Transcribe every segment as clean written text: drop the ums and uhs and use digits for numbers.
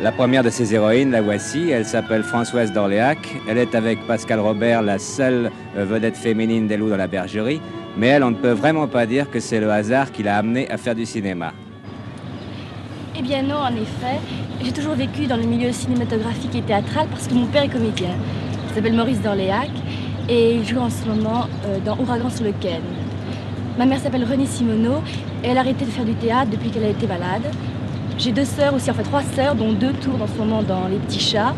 La première de ces héroïnes, la voici, elle s'appelle Françoise d'Orléac. Elle est avec Pascal Robert la seule vedette féminine des Loups dans la Bergerie. Mais elle, on ne peut vraiment pas dire que c'est le hasard qui l'a amenée à faire du cinéma. Eh bien non, en effet. J'ai toujours vécu dans le milieu cinématographique et théâtral parce que mon père est comédien. Il s'appelle Maurice d'Orléac et il joue en ce moment dans Ouragan sur le Ken. Ma mère s'appelle Renée Simoneau et elle a arrêté de faire du théâtre depuis qu'elle a été malade. J'ai 2 sœurs aussi, enfin 3 sœurs, dont 2 tournent en ce moment dans Les Petits Chats,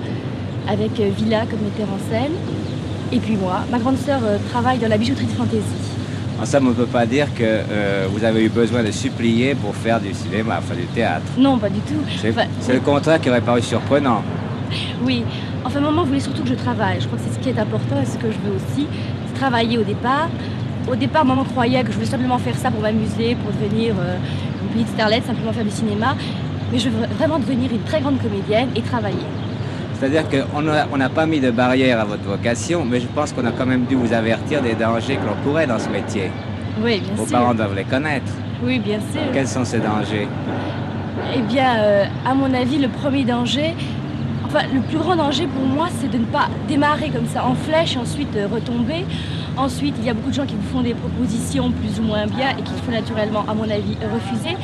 avec Villa comme metteur en scène. Et puis moi, ma grande sœur travaille dans la bijouterie de fantaisie. En somme, on ne peut pas dire que vous avez eu besoin de supplier pour faire du cinéma, enfin du théâtre. Non, pas du tout. C'est le contraire qui aurait paru surprenant. Oui, enfin maman voulait surtout que je travaille. Je crois que c'est ce qui est important et ce que je veux aussi, c'est travailler au départ. Au départ, maman croyait que je voulais simplement faire ça pour m'amuser, pour devenir une petite starlette, simplement faire du cinéma. Mais je veux vraiment devenir une très grande comédienne et travailler. C'est-à-dire qu'on n'a pas mis de barrière à votre vocation, mais je pense qu'on a quand même dû vous avertir des dangers que l'on courait dans ce métier. Oui, bien sûr. Vos parents doivent les connaître. Oui, bien sûr. Quels sont ces dangers? Eh bien, à mon avis, le premier danger, enfin, le plus grand danger pour moi, c'est de ne pas démarrer comme ça en flèche et ensuite retomber. Ensuite, il y a beaucoup de gens qui vous font des propositions plus ou moins bien et qu'il faut naturellement, à mon avis, refuser.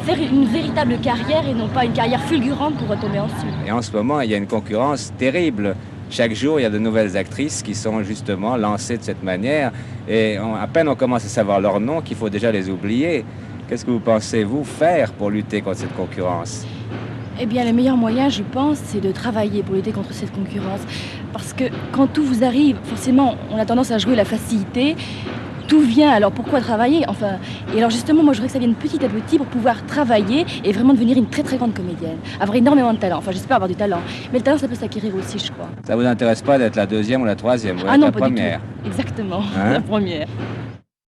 Faire une véritable carrière et non pas une carrière fulgurante pour retomber ensuite. Et en ce moment, il y a une concurrence terrible. Chaque jour, il y a de nouvelles actrices qui sont justement lancées de cette manière. Et à peine on commence à savoir leur nom qu'il faut déjà les oublier. Qu'est-ce que vous pensez, vous, faire pour lutter contre cette concurrence? Eh bien, le meilleur moyen, je pense, c'est de travailler pour lutter contre cette concurrence. Parce que quand tout vous arrive, forcément, on a tendance à jouer la facilité. Tout vient, alors pourquoi travailler? Enfin, et alors justement, moi je voudrais que ça vienne petit à petit pour pouvoir travailler et vraiment devenir une très très grande comédienne. Avoir énormément de talent, enfin j'espère avoir du talent. Mais le talent ça peut s'acquérir aussi, je crois. Ça vous intéresse pas d'être la 2e ou la 3e, vous Ah êtes non, la pas première? du tout. Exactement, Hein? la première.